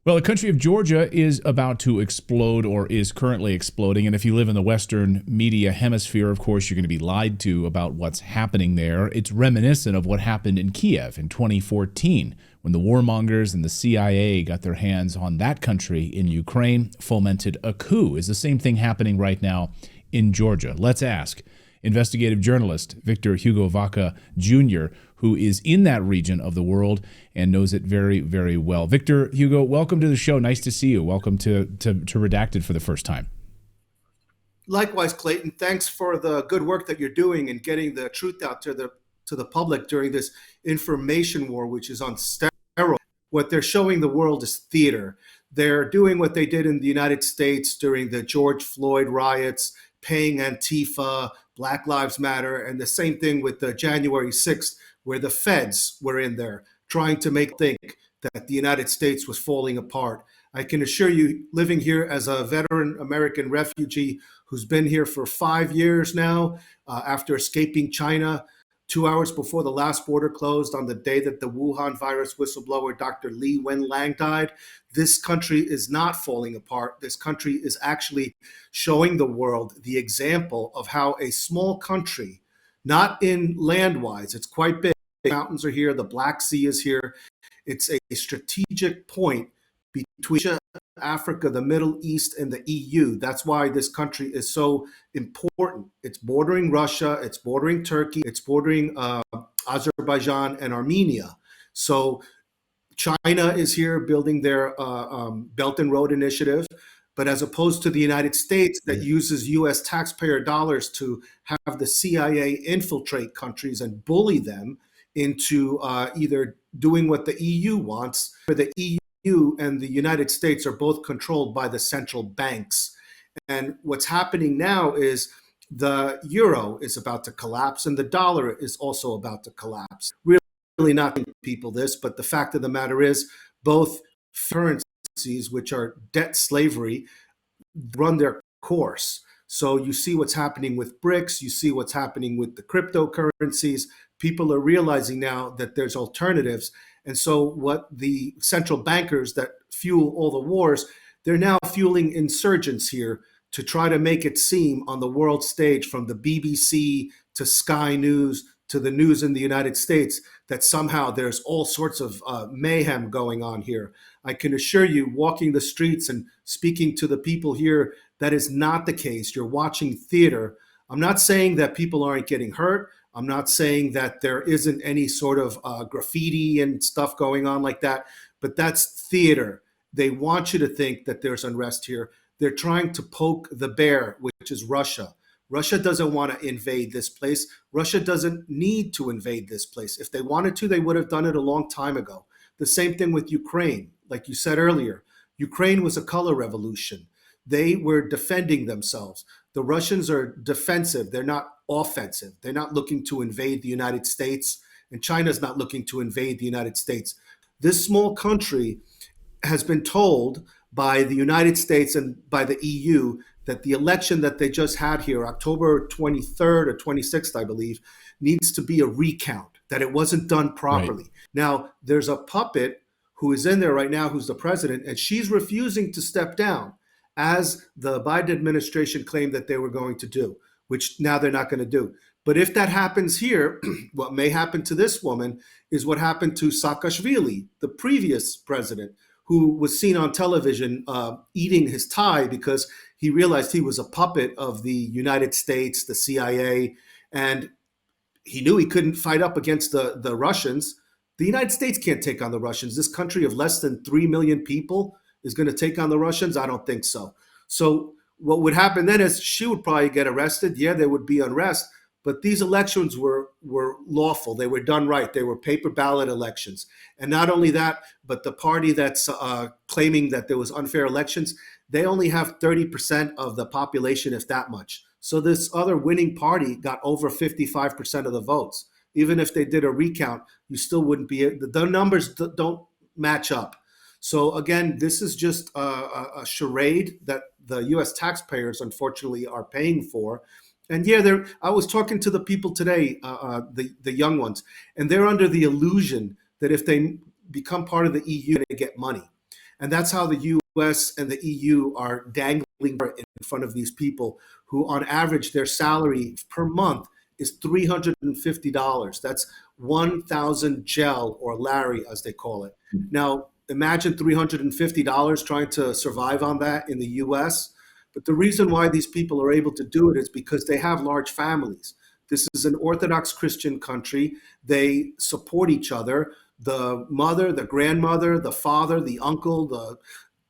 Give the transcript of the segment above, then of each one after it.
Well, the country of Georgia is about to explode or is currently exploding. And if you live in the Western media hemisphere, of course, you're going to be lied to about what's happening there. It's reminiscent of what happened in Kiev in 2014 when the warmongers and the CIA got their hands on that country in Ukraine, fomented a coup. Is the same thing happening right now in Georgia? Let's ask investigative journalist Victor Hugo Vaca Jr., who is in that region of the world and knows it very, very well. Victor Hugo, welcome to the show. Nice to see you. Welcome to Redacted for the first time. Likewise, Clayton. Thanks for the good work that you're doing in getting the truth out to the public during this information war, which is on steroids. What they're showing the world is theater. They're doing what they did in the United States during the George Floyd riots, paying Antifa, Black Lives Matter, and the same thing with the January 6th, where the feds were in there trying to make think that the United States was falling apart. I can assure you, living here as a veteran American refugee who's been here for 5 years now, after escaping China, 2 hours before the last border closed on the day that the Wuhan virus whistleblower Dr. Li Wenlang died, this country is not falling apart. This country is actually showing the world the example of how a small country, not in land-wise, it's quite big. The mountains are here, the Black Sea is here. It's a strategic point between Asia, Africa, the Middle East, and the EU. That's why this country is so important. It's bordering Russia, it's bordering Turkey, it's bordering Azerbaijan and Armenia. So China is here building their Belt and Road Initiative. But as opposed to the United States that uses US taxpayer dollars to have the CIA infiltrate countries and bully them into either doing what the EU wants, or the EU and the United States are both controlled by the central banks. And what's happening now is the euro is about to collapse and the dollar is also about to collapse. Really not telling people this, but the fact of the matter is both currencies, which are debt slavery, run their course. So you see what's happening with BRICS, you see what's happening with the cryptocurrencies. People are realizing now that there's alternatives. And so what the central bankers that fuel all the wars, they're now fueling insurgents here to try to make it seem on the world stage, from the BBC to Sky News to the news in the United States, that somehow there's all sorts of mayhem going on here. I can assure you, walking the streets and speaking to the people here, that is not the case. You're watching theater. I'm not saying that people aren't getting hurt. I'm not saying that there isn't any sort of graffiti and stuff going on like that, but that's theater. They want you to think that there's unrest here. They're trying to poke the bear, which is Russia. Russia doesn't want to invade this place. Russia doesn't need to invade this place. If they wanted to, they would have done it a long time ago. The same thing with Ukraine. Like you said earlier, Ukraine was a color revolution. They were defending themselves. The Russians are defensive. They're not offensive. They're not looking to invade the United States, and China's not looking to invade the United States. This small country has been told by the United States and by the EU that the election that they just had here, October 23rd or 26th, I believe, needs to be a recount, that it wasn't done properly. Right. Now, there's a puppet who is in there right now who's the president, and she's refusing to step down, as the Biden administration claimed that they were going to do, which now they're not going to do. But if that happens here, what may happen to this woman is what happened to Saakashvili, the previous president, who was seen on television eating his tie because he realized he was a puppet of the United States, the CIA, and he knew he couldn't fight up against the Russians. The United States can't take on the Russians. This country of less than 3 million people is going to take on the Russians? I don't think so. So what would happen then is she would probably get arrested. Yeah, there would be unrest, but these elections were lawful. They were done right. They were paper ballot elections. And not only that, but the party that's claiming that there was unfair elections, they only have 30% of the population, if that much. So this other winning party got over 55% of the votes. Even if they did a recount, you still wouldn't be, the numbers don't match up. So again, this is just a charade that the U.S. taxpayers, unfortunately, are paying for. And yeah, I was talking to the people today, the young ones, and they're under the illusion that if they become part of the EU, they get money. And that's how the US and the EU are dangling in front of these people who, on average, their salary per month is $350. That's 1,000 gel or Larry, as they call it. Now, imagine $350 trying to survive on that in the US. But the reason why these people are able to do it is because they have large families. This is an Orthodox Christian country. They support each other. The mother, the grandmother, the father, the uncle,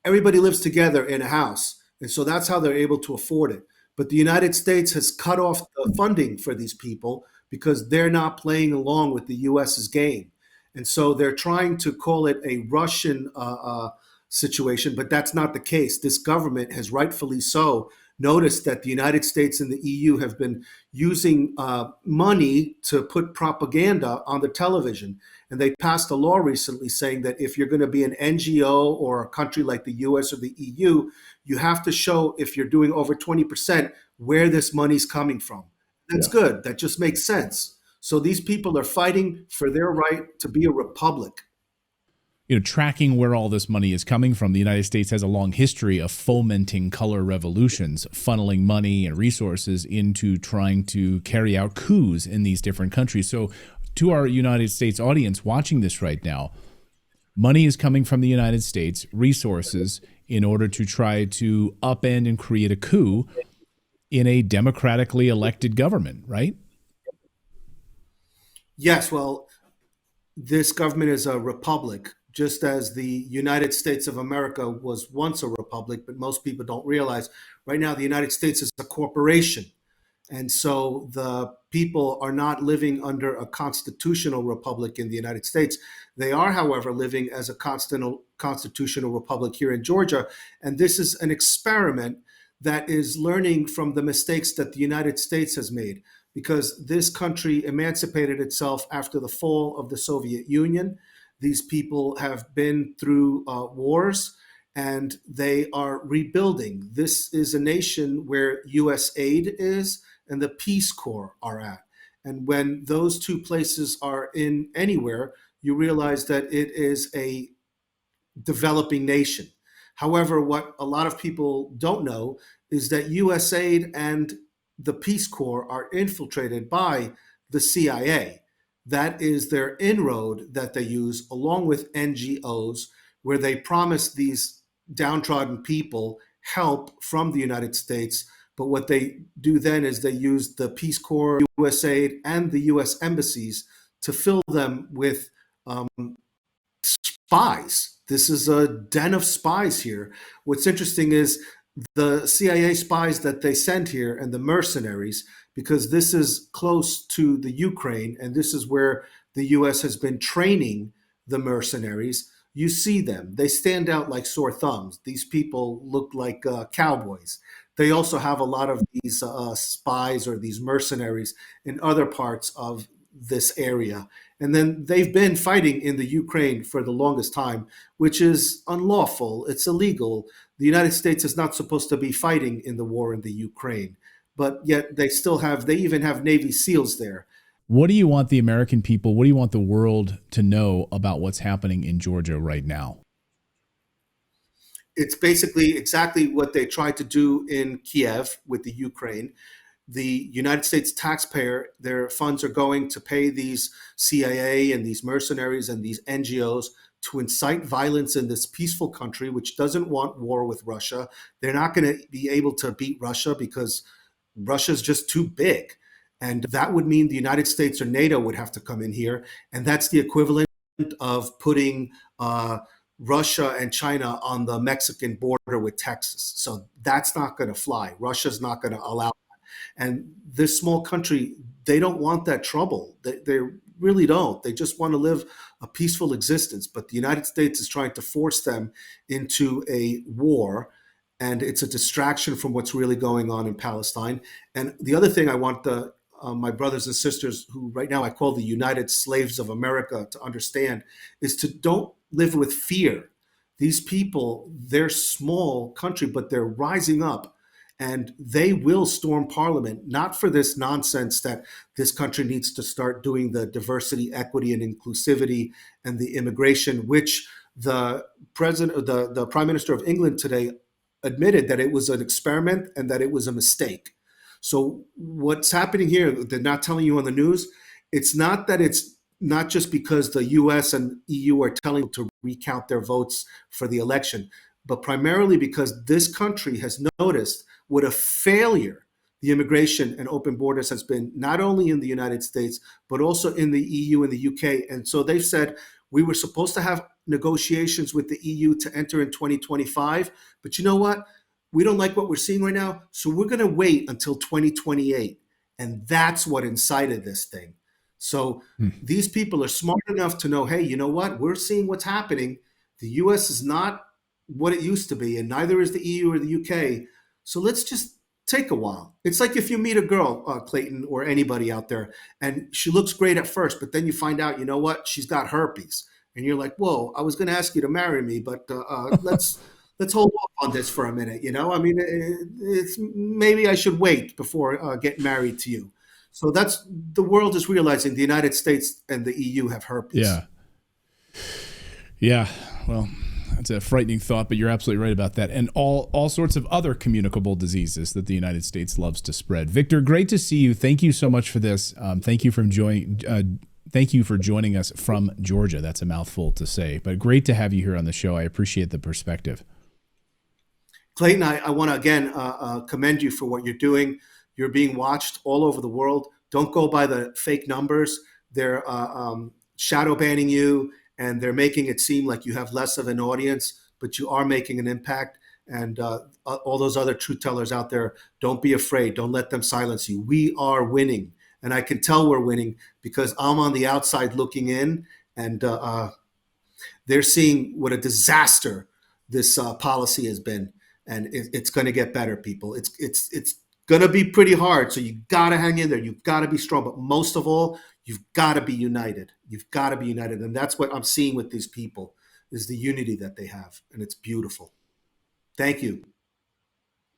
everybody lives together in a house. And so that's how they're able to afford it. But the United States has cut off the funding for these people because they're not playing along with the US's game. And so they're trying to call it a Russian situation, but that's not the case. This government has rightfully so noticed that the United States and the EU have been using money to put propaganda on the television. And they passed a law recently saying that if you're going to be an NGO or a country like the US or the EU, you have to show, if you're doing over 20%, where this money's coming from. That's good. That just makes sense. So these people are fighting for their right to be a republic. Tracking where all this money is coming from, the United States has a long history of fomenting color revolutions, funneling money and resources into trying to carry out coups in these different countries. So to our United States audience watching this right now, money is coming from the United States, resources, in order to try to upend and create a coup in a democratically elected government, right? Yes, well, this government is a republic, just as the United States of America was once a republic, but most people don't realize right now the United States is a corporation. And so the people are not living under a constitutional republic in the United States. They are, however, living as a constitutional republic here in Georgia. And this is an experiment that is learning from the mistakes that the United States has made, because this country emancipated itself after the fall of the Soviet Union. These people have been through wars, and they are rebuilding. This is a nation where US aid is and the Peace Corps are at. And when those two places are in anywhere, you realize that it is a developing nation. However, what a lot of people don't know is that US aid and the Peace Corps are infiltrated by the CIA. That is their inroad that they use, along with NGOs, where they promise these downtrodden people help from the United States. But what they do then is they use the Peace Corps, USAID, and the US embassies to fill them with spies. This is a den of spies here. What's interesting is the CIA spies that they send here and the mercenaries, because this is close to the Ukraine, and this is where the US has been training the mercenaries. You see them. They stand out like sore thumbs. These people look like cowboys. They also have a lot of these spies or these mercenaries in other parts of this area. And then they've been fighting in the Ukraine for the longest time, which is unlawful. It's illegal. The United States is not supposed to be fighting in the war in the Ukraine, but yet they even have Navy SEALs there. What do you want the American people, what do you want the world to know about what's happening in Georgia right now? It's basically exactly what they tried to do in Kiev with the Ukraine. The United States taxpayer, their funds are going to pay these CIA and these mercenaries and these NGOs to incite violence in this peaceful country, which doesn't want war with Russia. They're not going to be able to beat Russia because Russia's just too big. And that would mean the United States or NATO would have to come in here. And that's the equivalent of putting Russia and China on the Mexican border with Texas. So that's not going to fly. Russia's not going to allow that. And this small country, they don't want that trouble. They really don't. They just want to live a peaceful existence. But the United States is trying to force them into a war. And it's a distraction from what's really going on in Palestine. And the other thing I want my brothers and sisters, who right now I call the United Slaves of America, to understand is to don't live with fear. These people, they're small country, but they're rising up, and they will storm parliament, not for this nonsense that this country needs to start doing the diversity, equity, and inclusivity and the immigration, which the the Prime Minister of England today admitted that it was an experiment and that it was a mistake. So what's happening here? They're not telling you on the news. It's not that it's not just because the U.S. and EU are telling them to recount their votes for the election, but primarily because this country has noticed what a failure the immigration and open borders has been, not only in the United States, but also in the EU and the UK. And so they've said we were supposed to have negotiations with the EU to enter in 2025. But you know what? We don't like what we're seeing right now. So we're going to wait until 2028. And that's what incited this thing. So these people are smart enough to know, hey, you know what? We're seeing what's happening. The US is not what it used to be, and neither is the EU or the UK. So let's just take a while. It's like if you meet a girl, Clayton, or anybody out there, and she looks great at first, but then you find out, you know what? She's got herpes. And you're like, whoa, I was going to ask you to marry me, but let's hold off on this for a minute. I mean, it's maybe I should wait before getting married to you. So that's the world is realizing the United States and the EU have herpes. Yeah. Yeah. Well, that's a frightening thought, but you're absolutely right about that. And all sorts of other communicable diseases that the United States loves to spread. Victor, great to see you. Thank you so much for this. Thank you for joining us from Georgia. That's a mouthful to say, but great to have you here on the show. I appreciate the perspective. Clayton, I want to again commend you for what you're doing. You're being watched all over the world. Don't go by the fake numbers. They're shadow banning you, and they're making it seem like you have less of an audience, but you are making an impact. And all those other truth tellers out there, don't be afraid. Don't let them silence you. We are winning. And I can tell we're winning because I'm on the outside looking in, and they're seeing what a disaster this policy has been. And it's going to get better, people. It's going to be pretty hard. So you got to hang in there. You've got to be strong. But most of all, you've got to be united. You've got to be united. And that's what I'm seeing with these people is the unity that they have. And it's beautiful. Thank you.